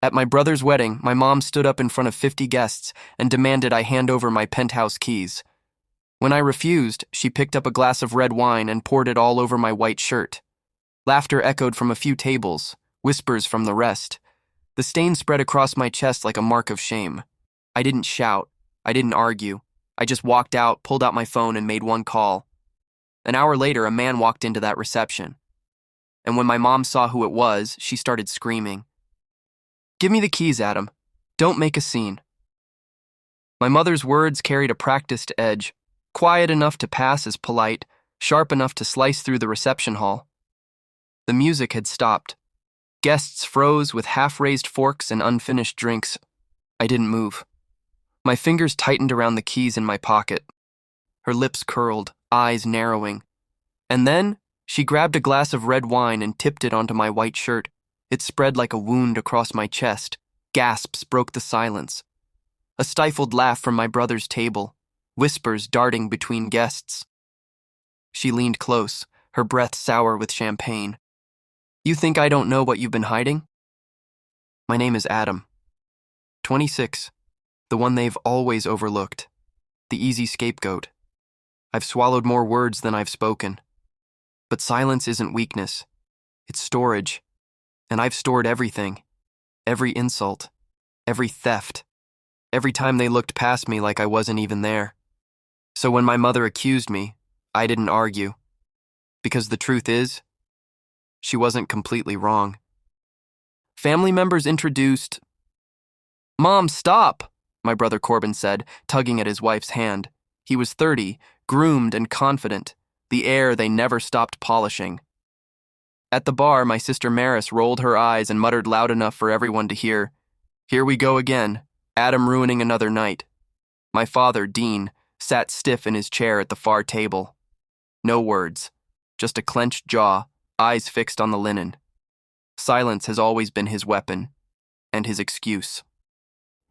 At my brother's wedding, my mom stood up in front of 50 guests and demanded I hand over my penthouse keys. When I refused, she picked up a glass of red wine and poured it all over my white shirt. Laughter echoed from a few tables, whispers from the rest. The stain spread across my chest like a mark of shame. I didn't shout. I didn't argue. I just walked out, pulled out my phone, and made one call. An hour later, a man walked into that reception. And when my mom saw who it was, she started screaming. "Give me the keys, Adam. Don't make a scene." My mother's words carried a practiced edge, quiet enough to pass as polite, sharp enough to slice through the reception hall. The music had stopped. Guests froze with half-raised forks and unfinished drinks. I didn't move. My fingers tightened around the keys in my pocket. Her lips curled, eyes narrowing. And then, she grabbed a glass of red wine and tipped it onto my white shirt. It spread like a wound across my chest. Gasps broke the silence. A stifled laugh from my brother's table, whispers darting between guests. She leaned close, her breath sour with champagne. "You think I don't know what you've been hiding?" My name is Adam. 26, the one they've always overlooked, the easy scapegoat. I've swallowed more words than I've spoken. But silence isn't weakness, it's storage. And I've stored everything, every insult, every theft, every time they looked past me like I wasn't even there. So when my mother accused me, I didn't argue. Because the truth is, she wasn't completely wrong. Family members introduced. "Mom, stop," my brother Corbin said, tugging at his wife's hand. He was 30, groomed and confident, the air they never stopped polishing. At the bar, my sister Maris rolled her eyes and muttered loud enough for everyone to hear, "Here we go again, Adam ruining another night." My father, Dean, sat stiff in his chair at the far table. No words, just a clenched jaw, eyes fixed on the linen. Silence has always been his weapon, and his excuse.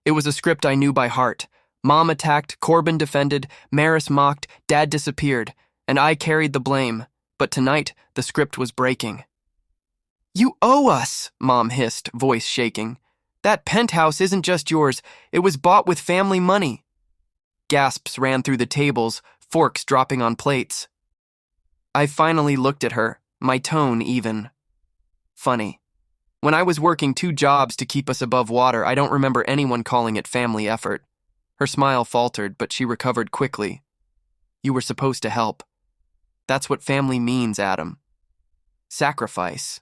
It was a script I knew by heart. Mom attacked, Corbin defended, Maris mocked, Dad disappeared, and I carried the blame. But tonight, the script was breaking. "You owe us," Mom hissed, voice shaking. "That penthouse isn't just yours. It was bought with family money." Gasps ran through the tables, forks dropping on plates. I finally looked at her, my tone even. Funny. When I was working 2 jobs to keep us above water, I don't remember anyone calling it family effort. Her smile faltered, but she recovered quickly. "You were supposed to help. That's what family means, Adam. Sacrifice."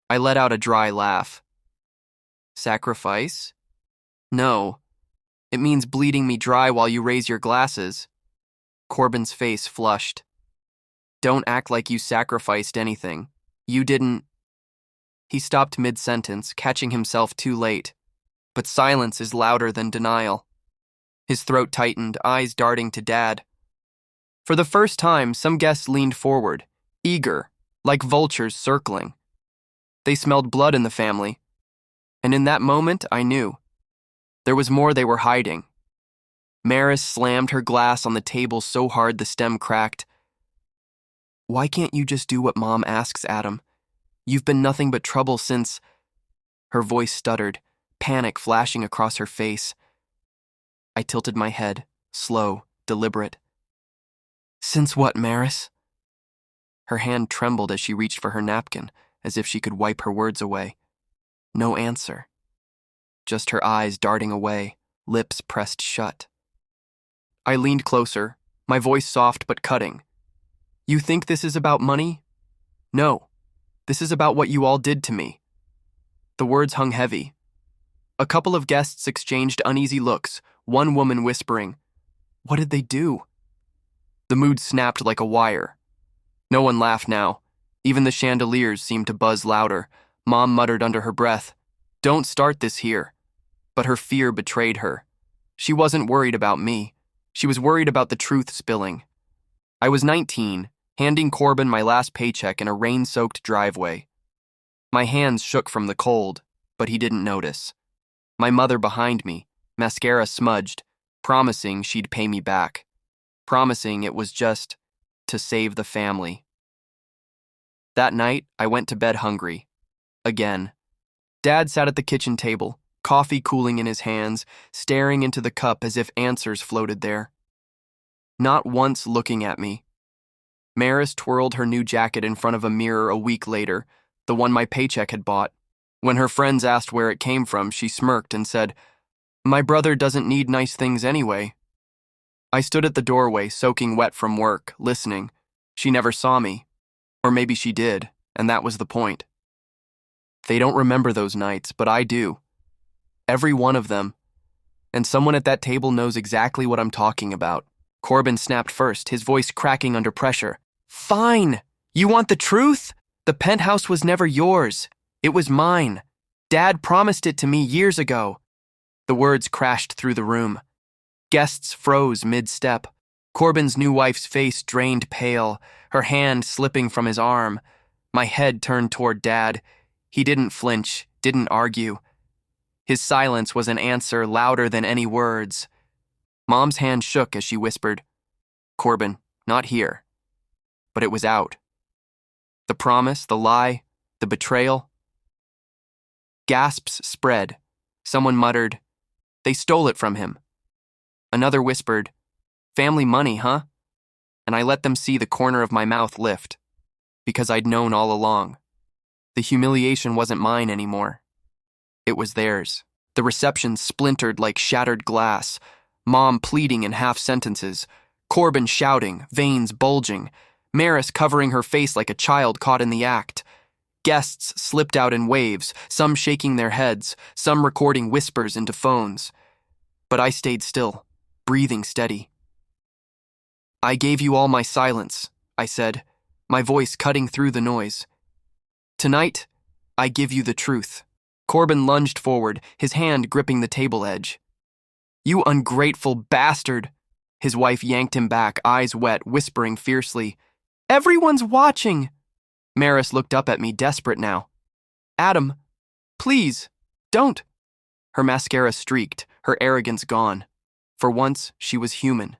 I let out a dry laugh. "Sacrifice? No. It means bleeding me dry while you raise your glasses." Corbin's face flushed. "Don't act like you sacrificed anything. You didn't." He stopped mid-sentence, catching himself too late. But silence is louder than denial. His throat tightened, eyes darting to Dad. For the first time, some guests leaned forward, eager, like vultures circling. They smelled blood in the family. And in that moment, I knew. There was more they were hiding. Maris slammed her glass on the table so hard the stem cracked. "Why can't you just do what Mom asks, Adam? You've been nothing but trouble since..." Her voice stuttered, panic flashing across her face. I tilted my head, slow, deliberate. "Since what, Maris?" Her hand trembled as she reached for her napkin, as if she could wipe her words away. No answer. Just her eyes darting away, lips pressed shut. I leaned closer, my voice soft but cutting. "You think this is about money? No. This is about what you all did to me." The words hung heavy. A couple of guests exchanged uneasy looks, one woman whispering, "What did they do?" The mood snapped like a wire. No one laughed now. Even the chandeliers seemed to buzz louder. Mom muttered under her breath, "Don't start this here." But her fear betrayed her. She wasn't worried about me. She was worried about the truth spilling. I was 19, handing Corbin my last paycheck in a rain-soaked driveway. My hands shook from the cold, but he didn't notice. My mother behind me, mascara smudged, promising she'd pay me back. Promising it was just to save the family. That night, I went to bed hungry. Again. Dad sat at the kitchen table, coffee cooling in his hands, staring into the cup as if answers floated there. Not once looking at me. Maris twirled her new jacket in front of a mirror a week later, the one my paycheck had bought. When her friends asked where it came from, she smirked and said, "My brother doesn't need nice things anyway." I stood at the doorway, soaking wet from work, listening. She never saw me. Or maybe she did, and that was the point. They don't remember those nights, but I do. Every one of them. And someone at that table knows exactly what I'm talking about. Corbin snapped first, his voice cracking under pressure. "Fine! You want the truth? The penthouse was never yours. It was mine. Dad promised it to me years ago." The words crashed through the room. Guests froze mid-step. Corbin's new wife's face drained pale, her hand slipping from his arm. My head turned toward Dad. He didn't flinch, didn't argue. His silence was an answer louder than any words. Mom's hand shook as she whispered, "Corbin, not here." But it was out. The promise, the lie, the betrayal. Gasps spread. Someone muttered, "They stole it from him." Another whispered, "Family money, huh?" And I let them see the corner of my mouth lift, because I'd known all along. The humiliation wasn't mine anymore. It was theirs. The reception splintered like shattered glass, Mom pleading in half sentences, Corbin shouting, veins bulging, Maris covering her face like a child caught in the act. Guests slipped out in waves, some shaking their heads, some recording whispers into phones. But I stayed still, breathing steady. "I gave you all my silence," I said, my voice cutting through the noise. "Tonight, I give you the truth." Corbin lunged forward, his hand gripping the table edge. "You ungrateful bastard!" His wife yanked him back, eyes wet, whispering fiercely, "Everyone's watching!" Maris looked up at me, desperate now. "Adam, please, don't." Her mascara streaked, her arrogance gone. For once, she was human.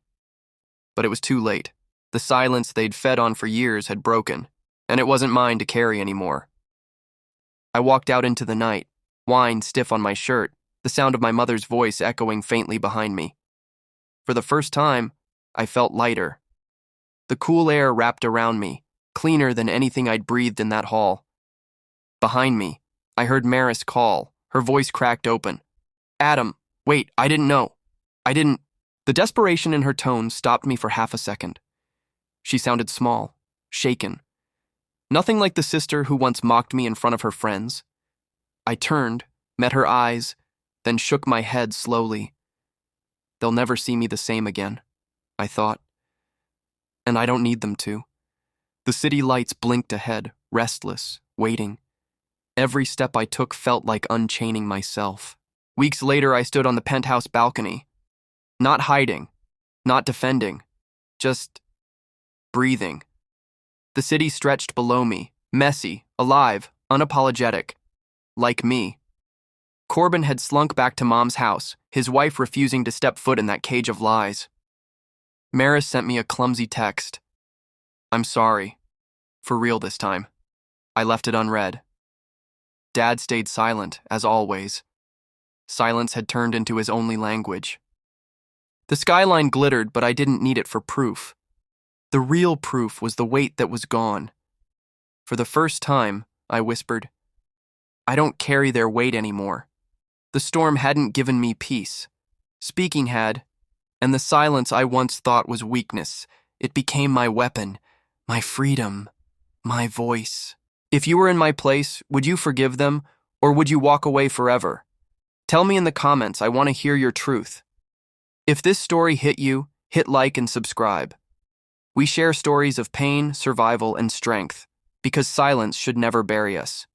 But it was too late. The silence they'd fed on for years had broken, and it wasn't mine to carry anymore. I walked out into the night, wine stiff on my shirt, the sound of my mother's voice echoing faintly behind me. For the first time, I felt lighter. The cool air wrapped around me, cleaner than anything I'd breathed in that hall. Behind me, I heard Maris call, her voice cracked open. "Adam, wait, I didn't know. I didn't..." The desperation in her tone stopped me for half a second. She sounded small, shaken. Nothing like the sister who once mocked me in front of her friends. I turned, met her eyes, then shook my head slowly. They'll never see me the same again, I thought. And I don't need them to. The city lights blinked ahead, restless, waiting. Every step I took felt like unchaining myself. Weeks later, I stood on the penthouse balcony. Not hiding, not defending, just breathing. The city stretched below me, messy, alive, unapologetic, like me. Corbin had slunk back to Mom's house, his wife refusing to step foot in that cage of lies. Maris sent me a clumsy text. "I'm sorry. For real this time." I left it unread. Dad stayed silent, as always. Silence had turned into his only language. The skyline glittered, but I didn't need it for proof. The real proof was the weight that was gone. For the first time, I whispered, "I don't carry their weight anymore." The storm hadn't given me peace. Speaking had, and the silence I once thought was weakness, it became my weapon, my freedom, my voice. If you were in my place, would you forgive them, or would you walk away forever? Tell me in the comments, I want to hear your truth. If this story hit you, hit like and subscribe. We share stories of pain, survival, and strength, because silence should never bury us.